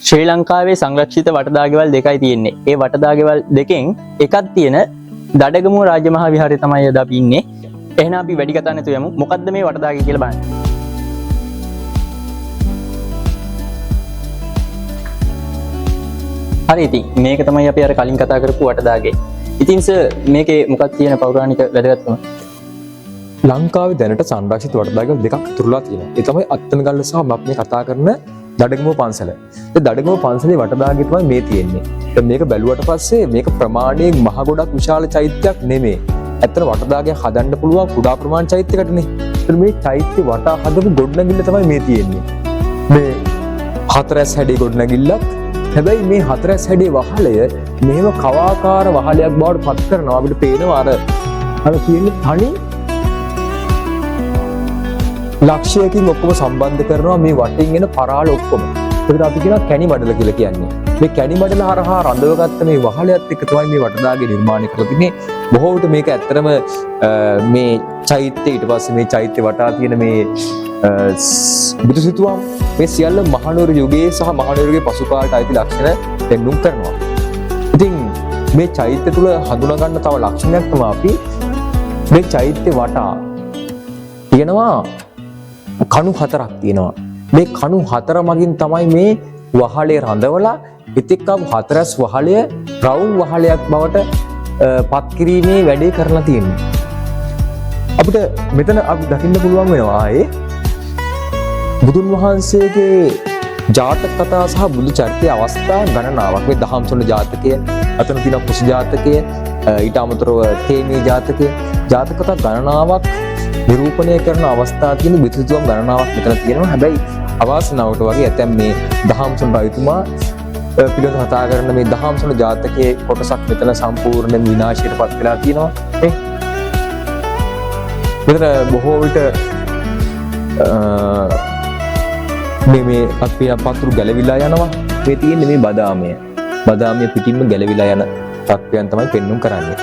ශ්‍රී ලංකාවේ සංරක්ෂිත වටදාගෙවල් දෙකයි තියෙන්නේ. ඒ වටදාගෙවල් දෙකෙන් එකක් තියෙන දඩගමුව රාජ මහා විහාරය තමයි අද අපි ඉන්නේ. එහෙනම් අපි වැඩි කතා නැතුව යමු. මොකද්ද මේ වටදාගෙ කියලා බලන්න. හරි ඉතින් මේක තමයි අපි අර කලින් කතා කරපු වටදාගෙ. ඉතින් මේකේ මොකක්ද තියෙන පෞරාණික වැදගත්කම? ලංකාවේ දැනට සංරක්ෂිත වටදාගෙවල් දෙකක් ඉතුරුලා තියෙනවා. ඒ තමයි අත්තනගල්ල සහ අපි මේ කතා කරන දඩගමුව පන්සල. ඒ දඩගමුව පන්සලේ වටදාගෙ තමයි මේ තියෙන්නේ. දැන් මේක බැලුවට පස්සේ මේක ප්‍රමාණයෙන් මහ ගොඩක් විශාල චෛත්‍යයක් නෙමෙයි. ඇත්තට වටදාගෙ හදන්න පුළුවන් කුඩා ප්‍රමාණ චෛත්‍යයකටනේ. ඒත් මේ චෛත්‍ය වටා හදපු ගොඩනැගිල්ල තමයි මේ තියෙන්නේ. මේ හතරැස් හැඩේ ගොඩනැගිල්ලක්. හැබැයි මේ හතරැස් හැඩේ වහලය මෙහෙම කවාකාර වහලයක් බවට පත් කරනවා. අපිට පේනවා අර කියන්නේ තනි ලක්ෂයකින් ඔක්කොම සම්බන්ධ කරනවා මේ වටෙන් එන පරාල ඔක්කොම. ඒකට අපි කියනවා කැණි මඩල කියලා කියන්නේ. මේ කැණි මඩල හරහා රඳවගත්ත මේ වහලයත් එක්ක තමයි මේ වටදාගෙ නිර්මාණය කරලා තින්නේ. බොහෝ විට මේක ඇත්තටම මේ චෛත්‍ය ඊට පස්සේ මේ චෛත්‍ය වටා තියෙන මේ බුදුසිතුවම් මේ සියල්ල මහනුවර යුගයේ සහ මහනුවරගේ පසු කාලට අයිති ලක්ෂණ පෙන්වුම් කරනවා. ඉතින් මේ චෛත්‍ය තුල හඳුනා ගන්න තව ලක්ෂණයක් තමයි අපි මේ චෛත්‍ය වටා තියෙනවා කණු හතරක් තියෙනවා. මේ කණු හතර මගින් තමයි මේ වහලේ රඳවලා ඉතික්කව හතරස් වහලය රවුම් වහලයක් බවට පත් කිරීමේ වැඩේ කරලා තියෙන්නේ. අපිට මෙතන අපි දකින්න පුළුවන් වෙනවා ආයේ බුදුන් වහන්සේගේ ජාතක කතා සහ බුදු චරිතයේ අවස්ථා ගණනාවක්. මේ දහම්සොඬ ජාතකය, අතන තියෙන කුස ජාතකය, ඊට අමතරව තේමේ ජාතකය, ජාතක කතා ගණනාවක් නිරූපණය කරන අවස්ථා තියෙන විතුතුම් ගණනාවක් මෙතන තියෙනවා. හැබැයි අවාසනාවට වගේ ඇතැම් මේ දහම්සොඬ රජතුමා පිළිබඳව කතා කරන මේ දහම්සොඬ ජාතකයේ කොටසක් මෙතන සම්පූර්ණයෙන් විනාශයට පත් වෙලා තියෙනවා. මෙතන බොහෝ විට මේ අපි පතුරු ගැලවිලා යනවා. මේ තියෙන්නේ මේ බදාමය. බදාමය පිටින්ම ගැලවිලා යන තත්ත්වයන් තමයි පෙන්වුම් කරන්නේ.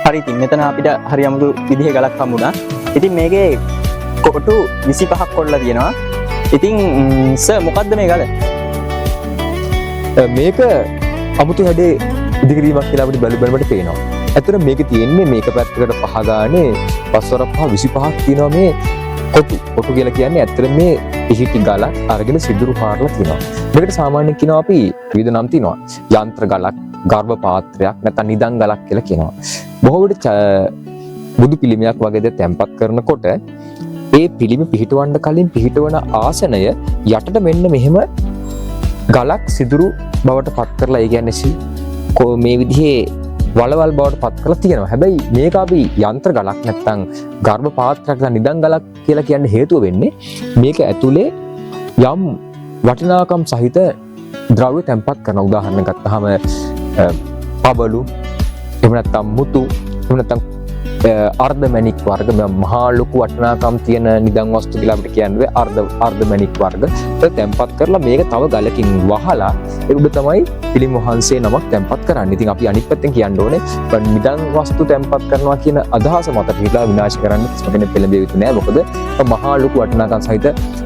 හරි ඉතින් මෙතන අපිට හරි අමුතු විදිහේ ගලක් හම්බුණා. ඉතින් මේකේ කොටු 25ක් කොටලා තියෙනවා. ඉතින් මොකද්ද මේ ගල? මේක අමුතු හැඩේ ඉදිකිරීමක් කියලා අපිට බලමට පේනවා. ඇත්තට මේක තියෙන්නේ මේක පැත්තකට පහ ගානේ පස්වර පහ 25ක් තියෙනවා මේ කොටු කියලා කියන්නේ ඇත්තට මේ පිහිටි ගලක් අරගෙන සිදුරු පාරලා තියෙනවා. මේකට සාමාන්‍යයෙන් කියනවා අපි විවිධ නම් තියෙනවා. යන්ත්‍ර ගලක්, ගර්භ පාත්‍රයක්, නැත්නම් නිදන් ගලක් කියලා කියනවා. බොහෝ විට බුදු පිළිමයක් වගේ දේ තැම්පත් කරනකොට ඒ පිළිම පිහිටවන්න කලින් පිහිටවන ආසනය යටට මෙන්න මෙහෙම ගලක් සිදුරු බවට පත් කරලා ඒ කියන්නේ මේ විදිහේ වලවල් බවට පත් කරලා තියෙනවා. හැබැයි මේක අපි යන්ත්‍ර ගලක් නැත්නම් ගර්භ පාත්‍රයක් නැත්නම් නිදන් ගලක් කියලා කියන්න හේතුව වෙන්නේ මේක ඇතුලේ යම් වටිනාකම් සහිත ද්‍රව්‍ය තැම්පත් කරන උදාහරණ ගත්තාම පබළු එහෙම නැත්නම් මුතු එහෙම නැත්නම් අර්ධමැණික් වර්ග මහා ලොකු වටිනාකම් තියෙන නිදන් වස්තු කියලා අපිට කියන්නේ අර්ධමැණික් වර්ග ඒක තැම්පත් කරලා මේක තව ගලකින් වහලා ඒ උඩ තමයි පිළිම වහන්සේ නමක් තැම්පත් කරන්නේ. ඉතින් අපි අනිත් පැත්තෙන් කියන්න ඕනේ නිදන් වස්තු තැම්පත් කරනවා කියන අදහස මත පිටලා විනාශ කරන්න කෙනෙක් පෙළඹෙ යුතු නෑ. මොකද මහා ලොකු වටිනාකම් සහිත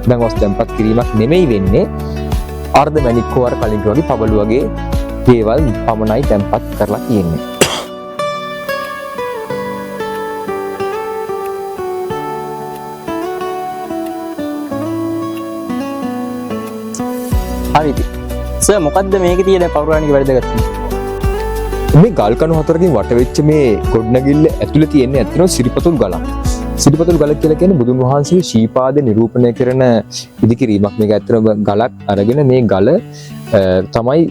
නිදන් වස්තු තැම්පත් කිරීමක් නෙමෙයි වෙන්නේ. අර්ධමැණික් වර කලින් වගේ පබළු වගේ දේවල් පමණයි තැම්පත් කරලා තියෙන්නේ. හරිද? මොකද්ද මේකේ තියෙන පෞරාණික වැදගත්කම? මේ ගල් කණු හතරකින් වට වෙච්ච මේ ගොඩනැගිල්ල ඇතුලේ තියෙන්නේ ඇත්තටම සිරිපතුල් ගලක්. සිරිපතුල් ගල කියලා කියන්නේ බුදුන් වහන්සේ ශීපාද නිරූපණය කරන ඉදිකිරීමක්. මේක ඇත්තටම ගලක් අරගෙන මේ ගල තමයි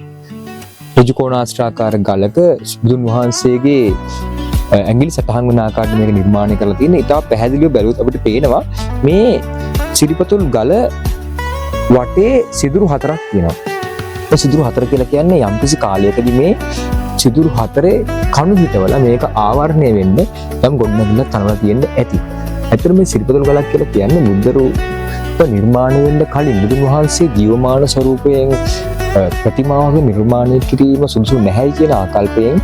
ඍජුකෝණාස්ත්‍රාකාර ගලක බුදුන් වහන්සේගේ ඇඟිලි සටහන් වන ආකාරයට මේක නිර්මාණය කරලා තියෙන්නේ. ඉතා පැහැදිලිව බැලුවොත් අපිට පේනවා මේ සිරිපතුල් ගල වටේ සිදුරු හතරක් තියෙනවා. ඒ සිදුරු හතර කියලා කියන්නේ යම්කිසි කාලයකදී මේ සිදුරු හතරේ කණු හිටවලා මේක ආවරණය වෙන්න යම් ගොඩනැගිල්ලක් තනවලා තියෙන්න ඇති. ඇත්තට මේ සිරිපතුල් ගලක් කියලා කියන්නේ බුද්ධ රූප නිර්මාණය වෙන්න කලින් බුදුන් වහන්සේ ජීවමාන ස්වරූපයෙන් ප්‍රතිමාවක නිර්මාණය කිරීම සුදුසු නැහැ කියන ආකල්පයෙන්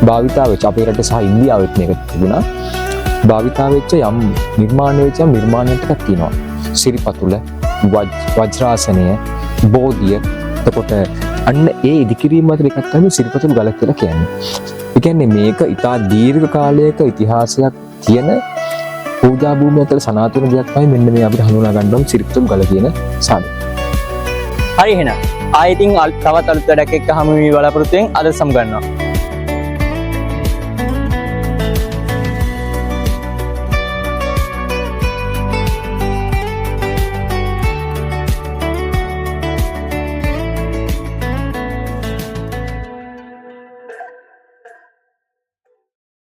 භාවිතා වෙච්ච අපේ රටේ සහ ඉන්දියාවෙත් මේක තිබුණා. භාවිතා වෙච්ච යම් නිර්මාණය වෙච්ච නිර්මාණයක් ටිකක් තියෙනවා. සිරිපතුල වජ්‍රාසනය, බෝධිය. එතකොට අන්න ඒ ඉදිකිරීම අතර එකක් තමයි සිරිපතුල් ගල කියලා කියන්නේ. ඒ කියන්නේ මේක ඉතා දීර්ඝ කාලයක ඉතිහාසයක් තියෙන පූජා භූමිය අතර සනාතන දෙයක් තමයි මෙන්න මේ අපිට හඳුනා ගන්න ඕන සිරිපතුල් ගල කියන සාධක. හරි එහෙනම් ආයෙත් තවත් අලුත් වැඩක් එක්ක හමු වී බලාපොරොත්තු වෙන අද සමගන්නවා.